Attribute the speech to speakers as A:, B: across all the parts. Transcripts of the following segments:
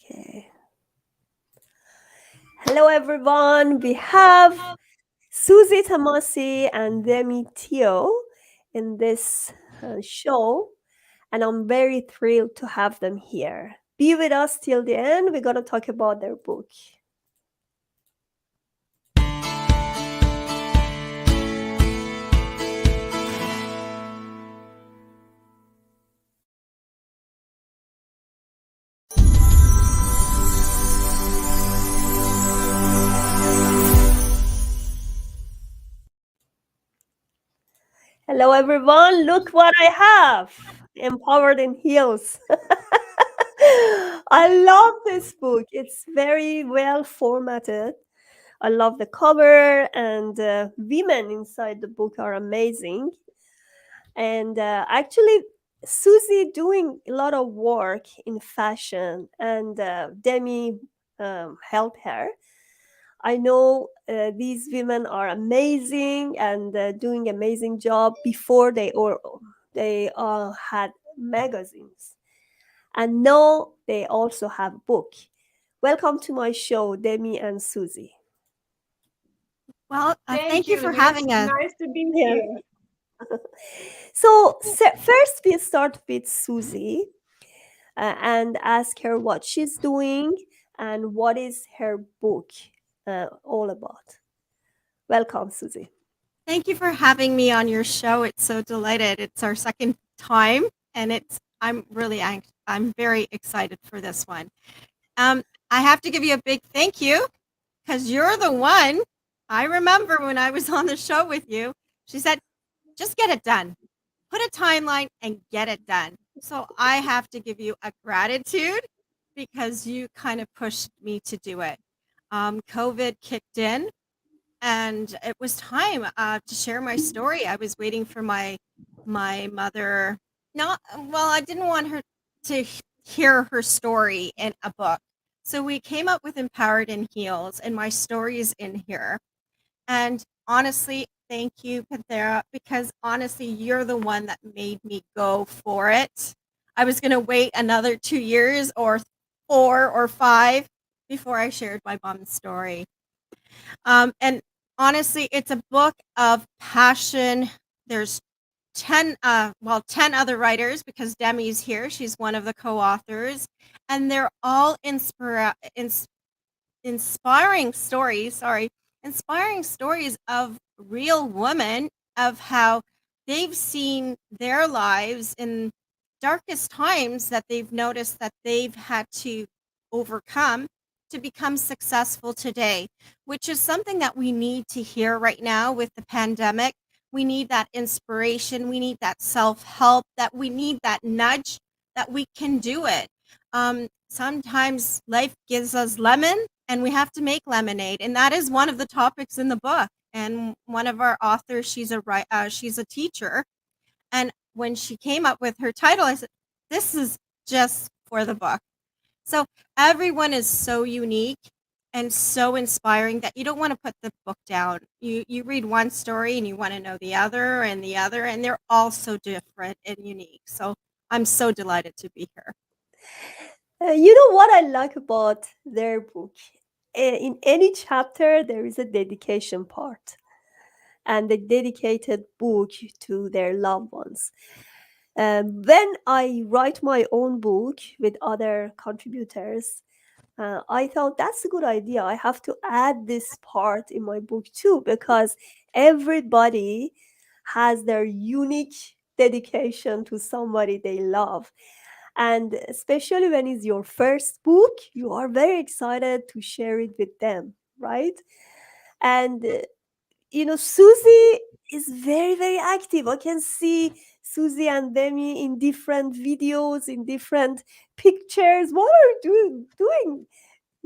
A: Okay. Hello, everyone. We have Suzy Tamasy and Demi Theo in this show, and I'm very thrilled to have them here. Be with us till the end. We're going to talk about their book. Hello, everyone. Look what I have. Empowered in Heels. I love this book. It's very well formatted. I love the cover, and women inside the book are amazing. And actually, Suzy doing a lot of work in fashion, and Demi helped her. I know these women are amazing and doing amazing job before they had magazines, and now they also have book. Welcome to my show, Demi and Suzy.
B: Well,
C: Thank
B: thank you
C: you.
B: for having us.
C: Nice to be
A: Yeah.
C: here.
A: So first, we start with Suzy and ask her what she's doing and what is her book all about. Welcome, Suzy.
B: Thank you for having me on your show. It's so delighted. It's our second time, and I'm very excited for this one. I have to give you a big thank you because you're the one. I remember when I was on the show with you, she said, just get it done. Put a timeline and get it done. So I have to give you a gratitude because you kind of pushed me to do it. COVID kicked in, and it was time to share my story. I was waiting for my mother. Not well. I didn't want her to hear her story in a book, so we came up with Empowered in Heels, and my story is in here. And honestly, thank you, Panthera, because honestly, you're the one that made me go for it. I was gonna wait another 2 years or 4 or 5 before I shared my mom's story. And honestly, it's a book of passion. There's 10 other writers because Demi's here. She's one of the co-authors, and they're all inspiring stories. Sorry, inspiring stories of real women, of how they've seen their lives in darkest times that they've noticed that they've had to overcome to become successful today, which is something that we need to hear right now with the pandemic. We need that inspiration. We need that self-help, that we need that nudge that we can do it. Sometimes life gives us lemon and we have to make lemonade. And that is one of the topics in the book. And one of our authors, she's a teacher. And when she came up with her title, I said, this is just for the book. So everyone is so unique and so inspiring that you don't want to put the book down. You read one story and you want to know the other, and they're all so different and unique. So I'm so delighted to be here.
A: You know what I like about their book? In any chapter, there is a dedication part and a dedicated book to their loved ones. When I write my own book with other contributors, I thought that's a good idea. I have to add this part in my book too, because everybody has their unique dedication to somebody they love. And especially when it's your first book, you are very excited to share it with them, right? And Suzy is very, very active. I can see Suzy and Demi in different videos, in different pictures. What are you doing?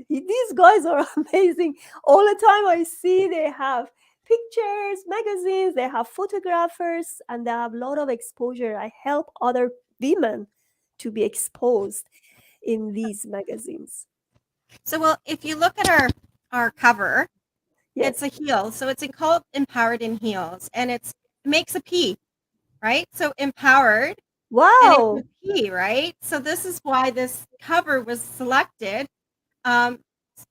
A: These guys are amazing. All the time I see they have pictures, magazines, they have photographers, and they have a lot of exposure. I help other women to be exposed in these magazines.
B: So, well, if you look at our cover, it's
A: Yes.
B: a heel. So it's called Empowered in Heels, and it makes a P, right? So empowered. and it was
A: Wow.
B: he, right? So this is why this cover was selected, um,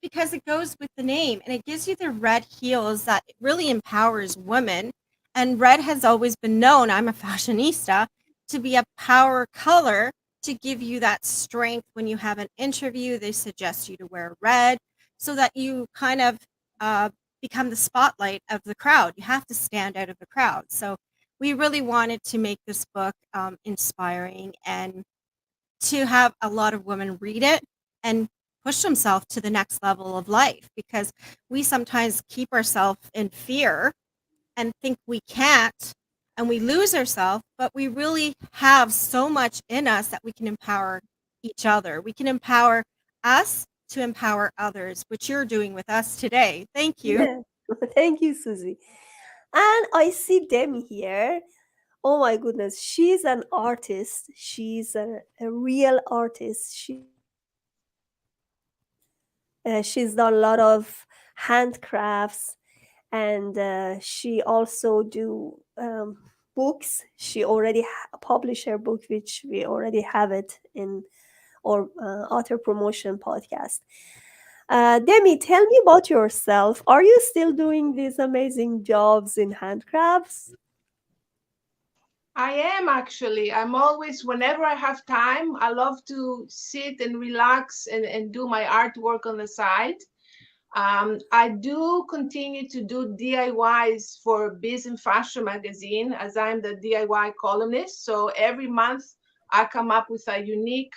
B: because it goes with the name and it gives you the red heels that really empowers women. And red has always been known, I'm a fashionista, to be a power color to give you that strength when you have an interview. They suggest you to wear red so that you kind of uh, become the spotlight of the crowd. You have to stand out of the crowd. So we really wanted to make this book inspiring and to have a lot of women read it and push themselves to the next level of life, because we sometimes keep ourselves in fear and think we can't, and we lose ourselves, but we really have so much in us that we can empower each other. We can empower us to empower others, which you're doing with us today. Thank you.
A: Yeah. Thank you, Susie. And I see Demi here. Oh my goodness, she's an artist. She's a real artist. She's done a lot of handcrafts, and she also do books. She already published her book, which we already have it in our author promotion podcast. Demi, tell me about yourself. Are you still doing these amazing jobs in handcrafts?
C: I am actually. I'm always, whenever I have time, I love to sit and relax and do my artwork on the side. I do continue to do DIYs for Biz Fashion Magazine, as I'm the DIY columnist. So every month I come up with a unique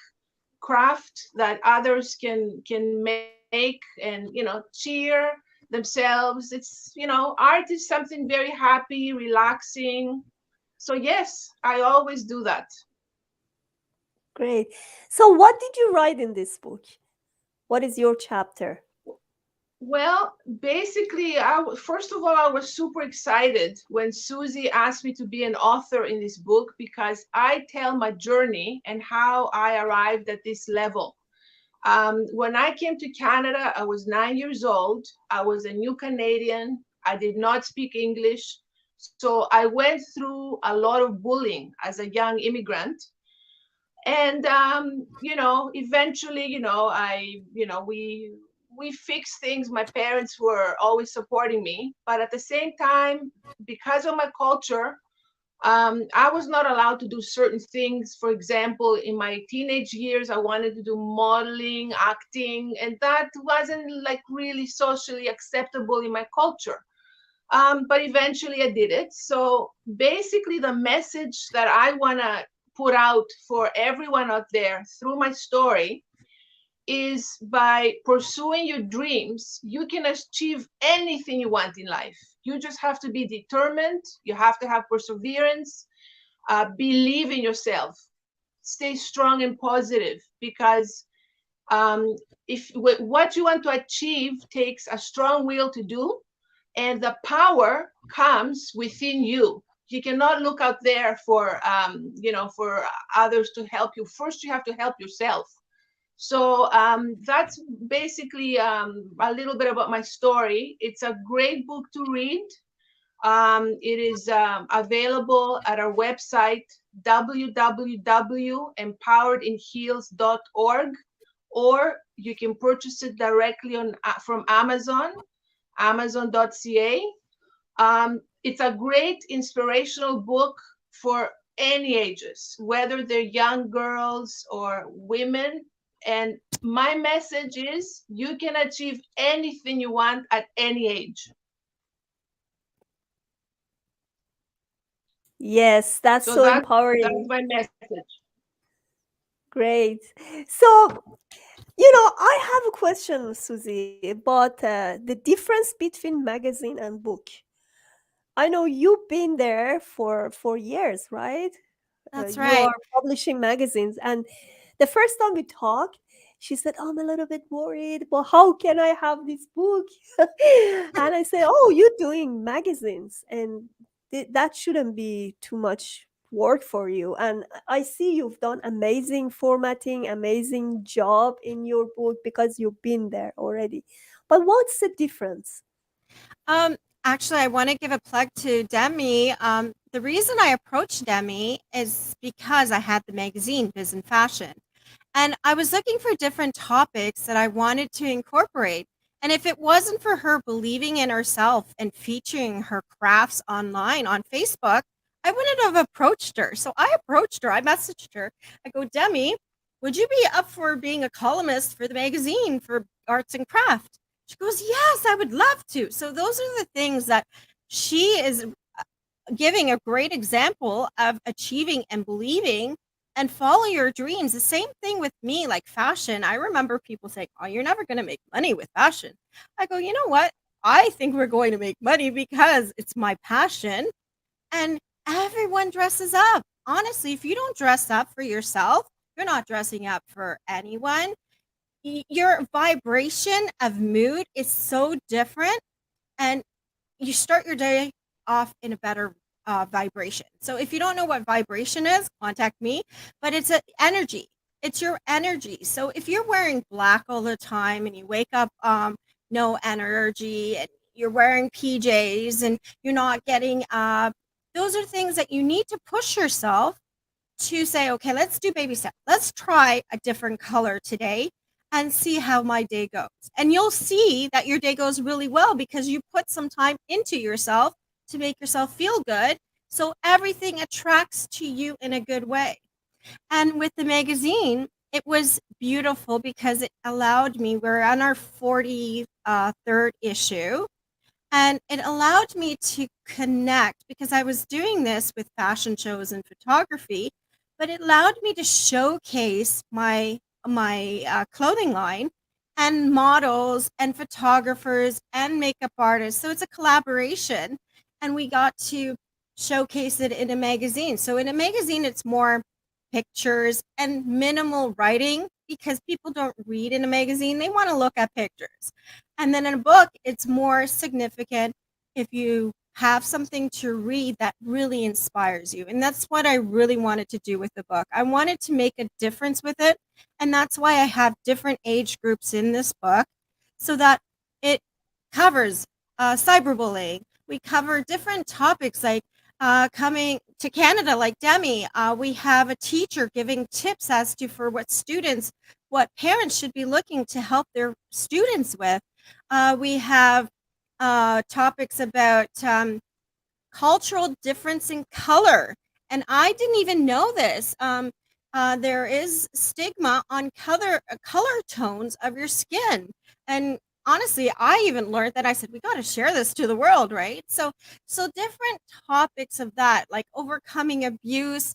C: craft that others can make and cheer themselves. It's art is something very happy, relaxing. So yes, I always do that.
A: Great. So, what did you write in this book? What is your chapter?
C: Well, basically, first of all, I was super excited when Susie asked me to be an author in this book because I tell my journey and how I arrived at this level. When I came to Canada, I was 9 years old. I was a new Canadian. I did not speak English. So I went through a lot of bullying as a young immigrant. And eventually, we fixed things. My parents were always supporting me, but at the same time, because of my culture, I was not allowed to do certain things. For example, in my teenage years, I wanted to do modeling, acting, and that wasn't like really socially acceptable in my culture. But eventually I did it. So basically, the message that I want to put out for everyone out there through my story is by pursuing your dreams, you can achieve anything you want in life. You just have to be determined, you have to have perseverance, believe in yourself, stay strong and positive because if what you want to achieve takes a strong will to do, and the power comes within you. You cannot look out there for others to help you. First, you have to help yourself. So that's basically a little bit about my story. It's a great book to read. It is available at our website, www.empoweredinheels.org, or you can purchase it directly from Amazon, amazon.ca. It's a great inspirational book for any ages, whether they're young girls or women. And my message is you can achieve anything you want at any age.
A: Yes, that's
C: So
A: so
C: that's
A: empowering.
C: my message.
A: Great. So, I have a question, Susie, about the difference between magazine and book. I know you've been there for years, right?
B: That's
A: You
B: right.
A: are publishing magazines, and the first time we talked, she said, "I'm a little bit worried, but how can I have this book?" And I said, "Oh, you're doing magazines, and that shouldn't be too much work for you." And I see you've done amazing formatting, amazing job in your book because you've been there already. But what's the difference?
B: Um, Actually, I want to give a plug to Demi. the reason I approached Demi is because I had the magazine Biz Fashion. And I was looking for different topics that I wanted to incorporate. And if it wasn't for her believing in herself and featuring her crafts online on Facebook, I wouldn't have approached her. So I approached her, I messaged her. I go, Demi, would you be up for being a columnist for the magazine for arts and craft? She goes, yes, I would love to. So those are the things that she is giving a great example of achieving and believing and follow your dreams. The same thing with me, like fashion. I remember people saying, oh, you're never going to make money with fashion. I go, you know what? I think we're going to make money because it's my passion and everyone dresses up. Honestly, if you don't dress up for yourself, you're not dressing up for anyone. Your vibration of mood is so different, and you start your day off in a better vibration. So if you don't know what vibration is, contact me. But it's an energy. It's your energy. So if you're wearing black all the time and you wake up no energy and you're wearing PJs and you're not getting up, those are things that you need to push yourself to say, okay, let's do baby steps. Let's try a different color today and see how my day goes. And you'll see that your day goes really well because you put some time into yourself to make yourself feel good. So everything attracts to you in a good way. And with the magazine, it was beautiful because it allowed me, we're on our 43rd issue, and it allowed me to connect because I was doing this with fashion shows and photography, but it allowed me to showcase my clothing line and models and photographers and makeup artists. So it's a collaboration, and we got to showcase it in a magazine. So in a magazine, it's more pictures and minimal writing because people don't read in a magazine. They want to look at pictures. And then in a book, it's more significant if you have something to read that really inspires you. And that's what I really wanted to do with the book. I wanted to make a difference with it. And that's why I have different age groups in this book so that it covers cyberbullying. We cover different topics like coming to Canada, like Demi. We have a teacher giving tips as to for what parents should be looking to help their students with. We have topics about cultural difference in color. And I didn't even know this. There is stigma on color tones of your skin. And honestly, I even learned that I said, we got to share this to the world, right? So different topics of that, like overcoming abuse,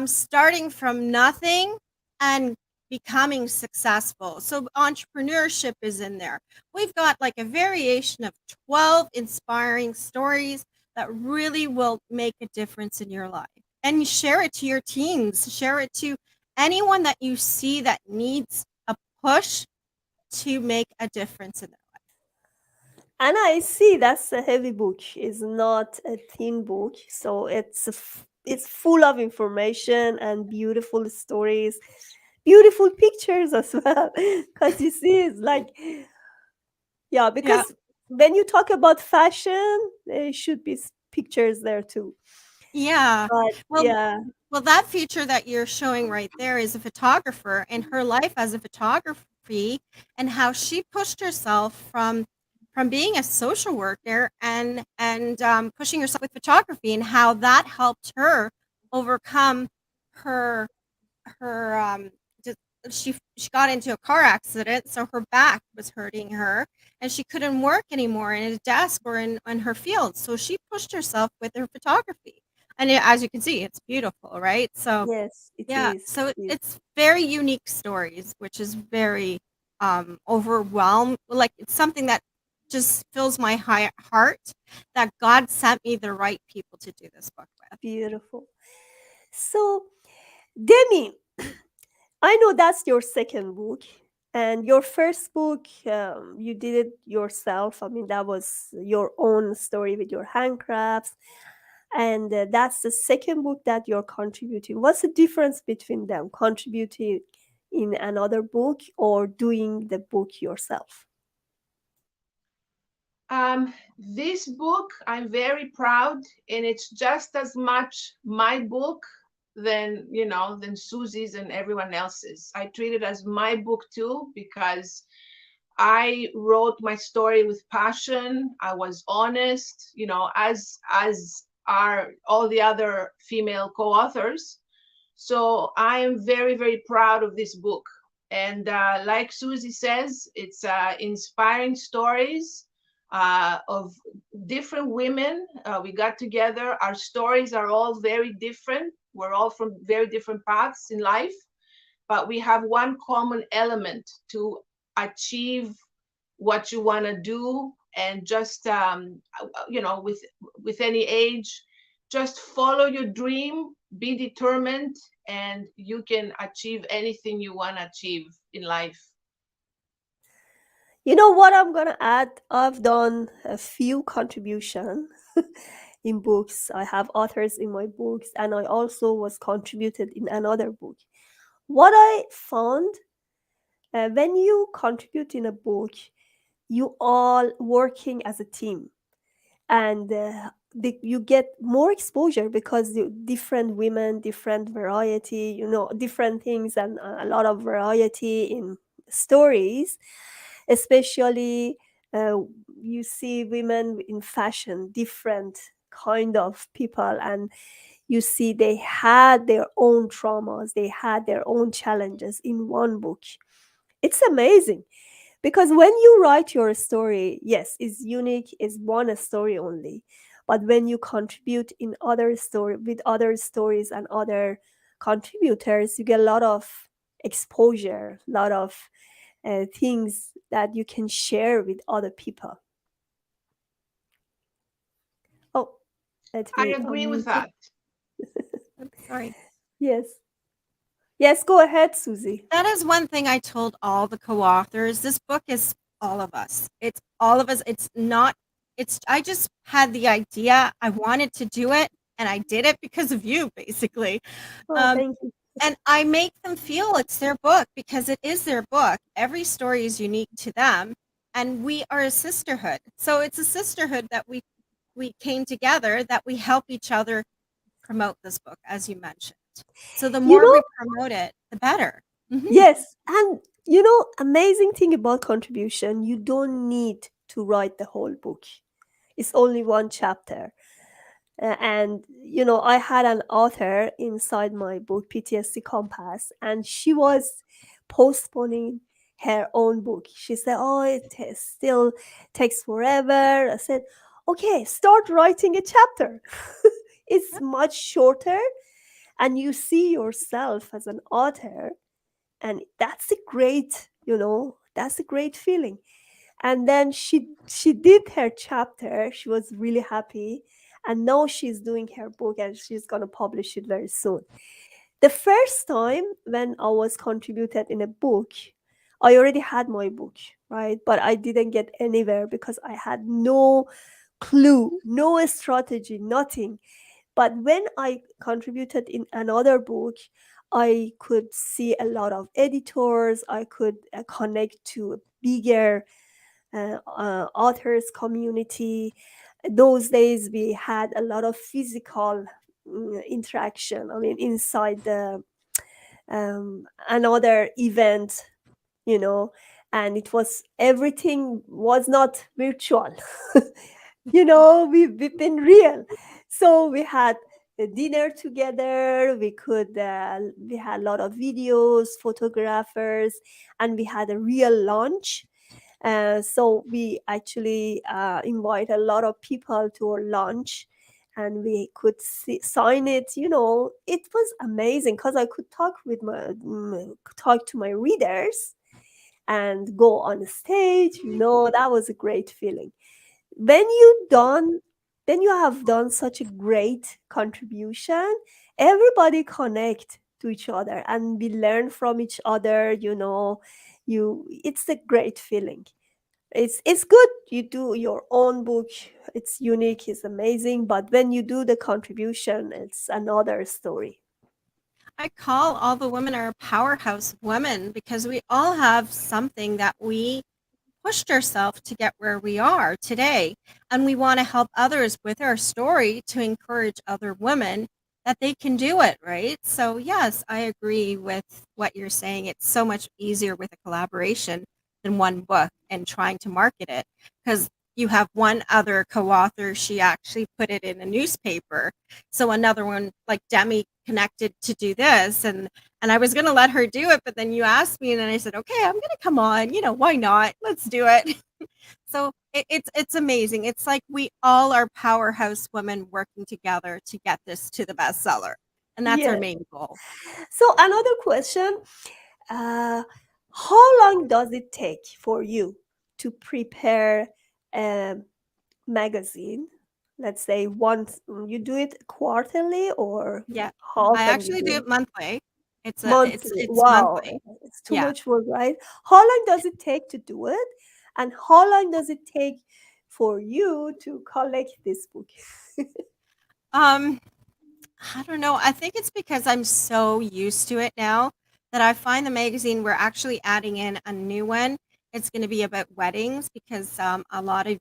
B: starting from nothing and becoming successful. So entrepreneurship is in there. We've got like a variation of 12 inspiring stories that really will make a difference in your life. And you share it to your teens, share it to anyone that you see that needs a push to make a difference in their
A: And I see that's a heavy book. It's not a thin book, so it's full of information and beautiful stories, beautiful pictures as well. Because you see, it's like, yeah,
B: life.
A: because when you talk about fashion, there should be pictures there too.
B: Yeah.
A: But
B: Well,
A: yeah,
B: that feature that you're showing right there is a photographer and her life as a photography and how she pushed herself from being a social worker and pushing herself with photography and how that helped her overcome her her just, she got into a car accident, so her back was hurting her and she couldn't work anymore in a desk or in her field, so she pushed herself with her photography. And as you can see, it's beautiful, right? So
A: yes, it
B: yeah,
A: is.
B: so
A: It is
B: it's very unique stories, which is very overwhelmed, like it's something that just fills my heart that God sent me the right people to do this book with.
A: beautiful. So, Demi, I know that's your second book. And your first book, you did it yourself. I mean, that was your own story with your handcrafts. And that's the second book that you're contributing. What's the difference between them? Contributing in another book or doing the book yourself?
C: This book, I'm very proud, and it's just as much my book than than Susie's and everyone else's. I treat it as my book too because I wrote my story with passion. I was honest, as are all the other female co-authors. So I am very, very proud of this book. And like Susie says, it's inspiring stories of different women. We got together. Our stories are all very different. We're all from very different paths in life, but we have one common element to achieve what you want to do. And just with any age, just follow your dream, be determined, and you can achieve anything you want to achieve in life.
A: You know what I'm gonna add? I've done a few contribution in books. I have authors in my books, and I also was contributed in another book. What I found, when you contribute in a book, you all working as a team, and you get more exposure because different women, different variety, different things, and a lot of variety in stories, especially uh, you see women in fashion, different kind of people, and you see they had their own traumas, they had their own challenges in one book. It's amazing because when you write your story, yes, it's unique, it's one story only, but when you contribute in other story with other stories and other contributors, you get a lot of exposure, a lot of things that you can share with other people. Oh, let
C: I
A: me
C: agree with
A: unmute you.
C: that.
B: Oops, sorry.
A: Yes. Yes, go ahead, Susie.
B: That is one thing I told all the co-authors. This book is all of us. It's all of us. It's not, it's, I just had the idea. I wanted to do it and I did it because of you, basically.
A: Oh,
B: Um,
A: thank you.
B: and I make them feel it's their book because it is their book. Every story is unique to them, and we are a sisterhood. So it's a sisterhood that we came together, that we help each other promote this book, as you mentioned. So the
A: You
B: more
A: know,
B: we promote it, the better. Mhm.
A: yes, and amazing thing about contribution, you don't need to write the whole book. It's only one chapter. And I had an author inside my book, PTSD Compass, and she was postponing her own book. She said, "Oh, still takes forever." I said, "Okay, start writing a chapter." It's much shorter, and you see yourself as an author, and that's a great feeling. And then she did her chapter. She was really happy, and now she's doing her book, and she's going to publish it very soon. The first time when I was contributed in a book, I already had my book, right? But I didn't get anywhere because I had no clue, no strategy, nothing. But when I contributed in another book, I could see a lot of editors. I could connect to a bigger authors community. Those days we had a lot of physical interaction. I mean, inside the another event, you know, and it was everything was not virtual. We've been real. So we had a dinner together. We had a lot of videos, photographers, and we had a real lunch. So we actually invite a lot of people to our lunch, and we could sign it. It was amazing because I could talk to my readers and go on stage. That was a great feeling. When you have done such a great contribution, everybody connect to each other, and we learn from each other. It's a great feeling. It's good you do your own book. It's unique, it's amazing, but when you do the contribution, it's another story.
B: I call all the women our powerhouse women because we all have something that we pushed ourselves to get where we are today. And we want to help others with our story to encourage other women that they can do it, right? So, yes, I agree with what you're saying. It's so much easier with a collaboration than one book and trying to market it, because you have one other co-author, she actually put it in a newspaper. So another one, like Demi, connected to do this, and I was going to let her do it, but then you asked me, and then I said, okay, I'm going to come on, why not? Let's do it. So it's amazing. It's like we all are powerhouse women working together to get this to the bestseller, and that's our
A: Yes.
B: main goal.
A: So another question, uh, how long does it take for you to prepare a magazine? Let's say once you do it quarterly, or
B: Yeah,
A: how
B: I
A: often you
B: actually
A: do
B: do
A: it?
B: it monthly. It's
A: Monthly.
B: it's
A: Wow,
B: monthly.
A: it's too
B: Yeah.
A: much work, right? How long does it take to do it? And how long does it take for you to collect this book?
B: Um, I don't know. I think it's because I'm so used to it now that I find the magazine, we're actually adding in a new one. It's going to be about weddings, because a lot of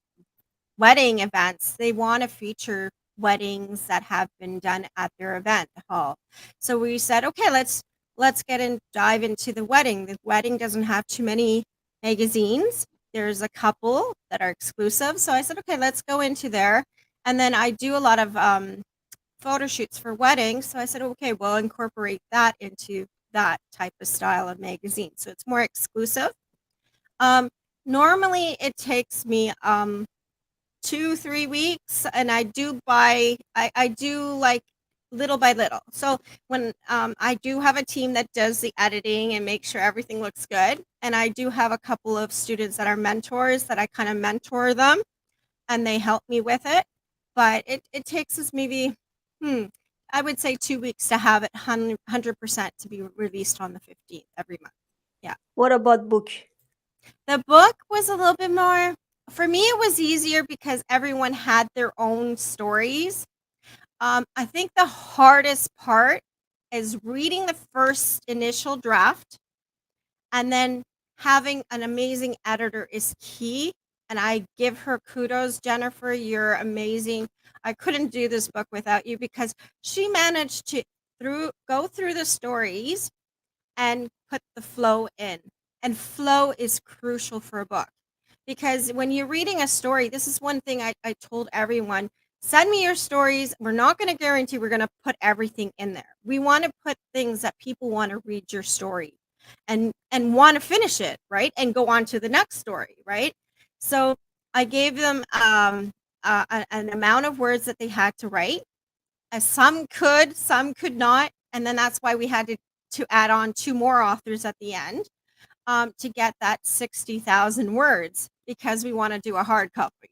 B: wedding events, they want to feature weddings that have been done at their event hall. So we said, okay, let's get and dive into the wedding. The wedding doesn't have too many magazines. There's a couple that are exclusive. So I said, okay, let's go into there. And then I do a lot of photo shoots for weddings. So I said, okay, we'll incorporate that into that type of style of magazine. So it's more exclusive. Um, Normally it takes me 2-3 weeks, and I do like little by little. So when I do have a team that does the editing and make sure everything looks good, and I do have a couple of students that are mentors that I kind of mentor them, and they help me with it. But it takes us maybe, hmm, I would say 2 weeks to have it 100% to be released on the 15th every month. Yeah.
A: What about book?
B: The book was a little bit more, for me, it was easier because everyone had their own stories. I think the hardest part is reading the first initial draft, and then having an amazing editor is key. And I give her kudos. Jennifer, you're amazing. I couldn't do this book without you, because she managed to go through the stories and put the flow in. And flow is crucial for a book, because when you're reading a story, this is one thing I told everyone: send me your stories. We're not going to guarantee we're going to put everything in there. We want to put things that people want to read your story and want to finish it, right? And go on to the next story, right? So I gave them an amount of words that they had to write. Some could not, and then that's why we had to add on two more authors at the end, to get that 60,000 words, because we want to do a hard copy.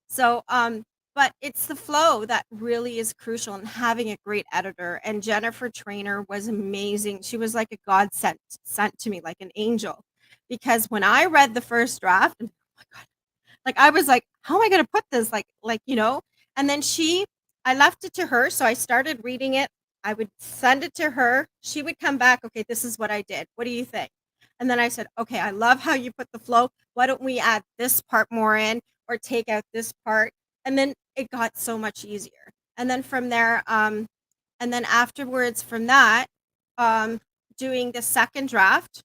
B: So, but it's the flow that really is crucial, and having a great editor. And Jennifer Trainer was amazing. She was like a god sent to me, like an angel, because when I read the first draft, oh my God, like I was like, how am I going to put this? And then I left it to her. So I started reading it. I would send it to her. She would come back. Okay, this is what I did. What do you think? And then I said, okay, I love how you put the flow. Why don't we add this part more in, or take out this part? And then it got so much easier. And then from there, and then afterwards from that, um, doing the second draft,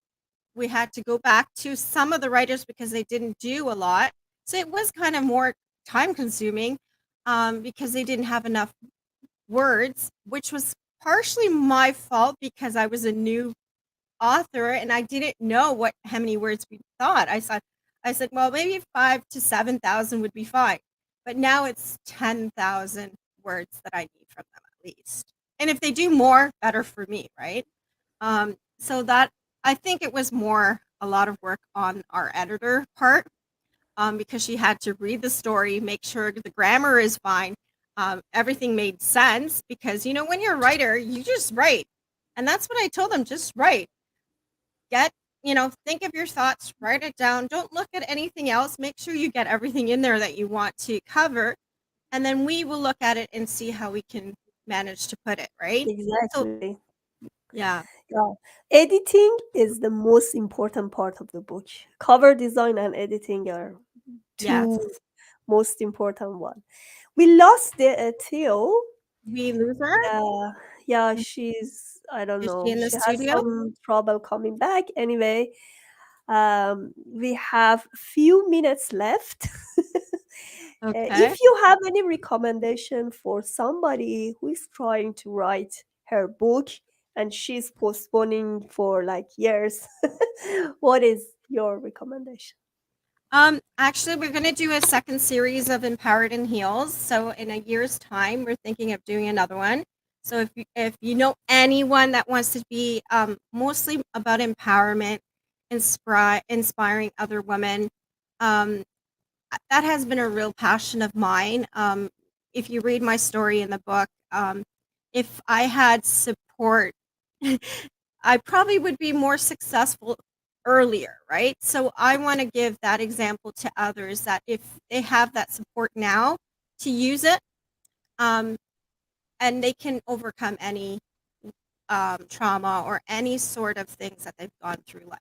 B: we had to go back to some of the writers because they didn't do a lot. So it was kind of more time consuming, because they didn't have enough words, which was partially my fault because I was a new author and I didn't know how many words we thought. I said, well, maybe 5 to 7,000 would be fine. But now it's 10,000 words that I need from them at least. And if they do more, better for me, right? So that, I think it was more a lot of work on our editor part, because she had to read the story, make sure the grammar is fine, everything made sense. Because when you're a writer, you just write, and that's what I told them: just write. Get think of your thoughts, write it down. Don't look at anything else. Make sure you get everything in there that you want to cover, and then we will look at it and see how we can manage to put it right. So
A: Exactly.
B: Yeah.
A: Yeah. Editing is the most important part of the book. Cover design and editing are
B: Yes.
A: two most important one. We lost the Theo.
B: We lose her?
A: Yeah, yeah, she's, I don't
B: Is she
A: know.
B: in the
A: She has
B: studio?
A: some trouble coming back. Anyway, we have few minutes left.
B: Okay.
A: If you have any recommendation for somebody who is trying to write her book and she's postponing for like years, what is your recommendation?
B: Actually, we're going to do a second series of Empowered in Heels. So in a year's time, we're thinking of doing another one. So if you know anyone that wants to be mostly about empowerment, inspiring other women, um, that has been a real passion of mine. If you read my story in the book, if I had support, I probably would be more successful earlier, right? So I want to give that example to others that if they have that support now, to use it, um, and they can overcome any trauma or any sort of things that they've gone through life.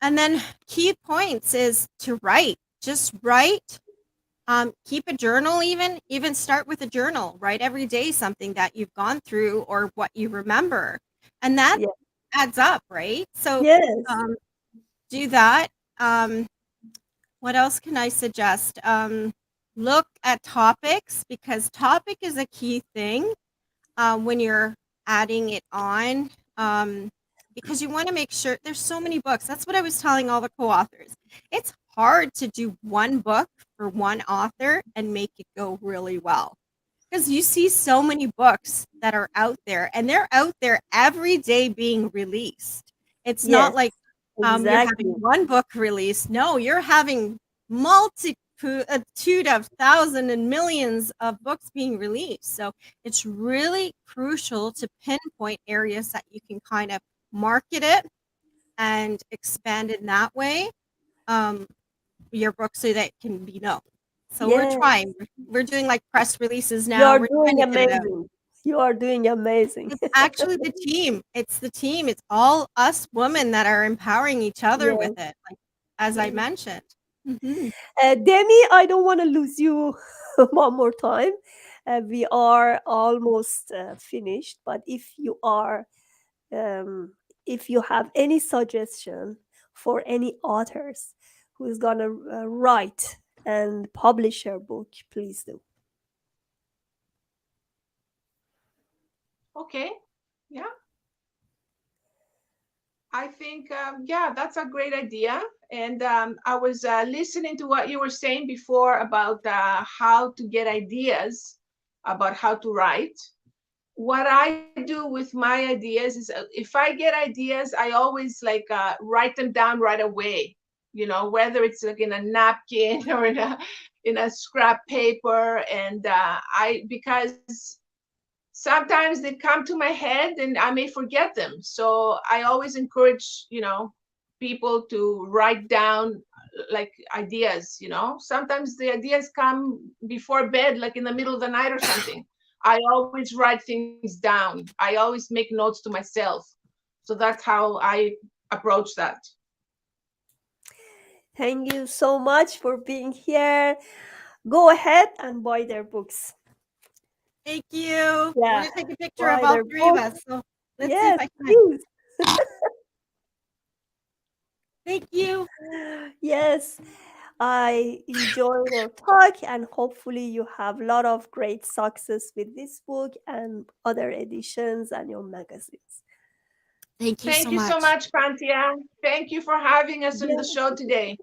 B: And then key points is to write. Just write. Keep a journal. Even start with a journal. Write every day something that you've gone through or what you remember, and that
A: Yeah.
B: adds up, right? So
A: Yes.
B: um, do that. What else can I suggest? Look at topics, because topic is a key thing when you're adding it on, because you want to make sure there's so many books. That's what I was telling all the co-authors. It's hard to do one book for one author and make it go really well, because you see so many books that are out there, and they're out there every day being released. It's not
A: Yes.
B: like you're having
A: Exactly.
B: one book released. No, you're having multitude of thousands and millions of books being released. So it's really crucial to pinpoint areas that you can kind of market it and expand it that way, um, your book, so that it can be known. So we're
A: Yes.
B: trying. We're doing like press releases
A: You
B: now.
A: are
B: We're trying
A: doing
B: to get it out.
A: amazing. You are doing amazing.
B: It's actually the team. It's the team. It's all us women that are empowering each other with
A: Yes.
B: it, like as I
A: Yes.
B: mentioned. Mhm.
A: Demi, I don't want to lose you one more time. We are almost finished, but um, if you have any suggestion for any authors who is gonna write and publish her book, please do.
C: Okay. Yeah. I think, yeah, that's a great idea. And I was listening to what you were saying before about how to get ideas about how to write. What I do with my ideas is if I get ideas, I always like write them down right away. You know, whether it's like in a napkin or in a scrap paper, and I because sometimes they come to my head and I may forget them. So I always encourage, people to write down like ideas, Sometimes the ideas come before bed, like in the middle of the night or something. I always write things down. I always make notes to myself. So that's how I approach that.
A: Thank you so much for being here. Go ahead and buy their books.
B: Thank you. I'm
A: Yeah,
B: gonna take a picture of
A: buy
B: all
A: their
B: three of
A: books.
B: us. So let's see if
A: Yes,
B: I can.
A: please.
B: Thank you.
A: Yes, I enjoyed our talk, and hopefully you have a lot of great success with this book and other editions and your magazines.
B: Thank you so
C: Thank you so
B: much.
C: much, Pantia. Thank you for having us on the
A: Yeah,
C: show today.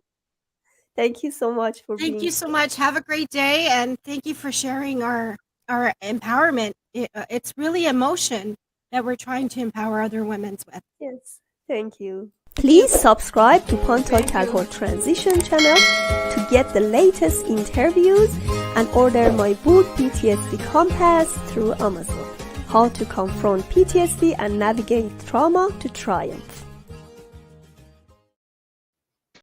A: thank you so much for
B: Thank
A: being
B: you so
A: here.
B: much. Have a great day, and thank you for sharing our empowerment. It's really emotion that we're trying to empower other women with.
A: Yes, thank you.
B: Thank you.
A: Please subscribe to Ponto
C: Thank
A: Calhoun
C: you.
A: Transition channel to get the latest interviews and order my book PTSD Compass through Amazon. How to confront PTSD and navigate trauma to triumph.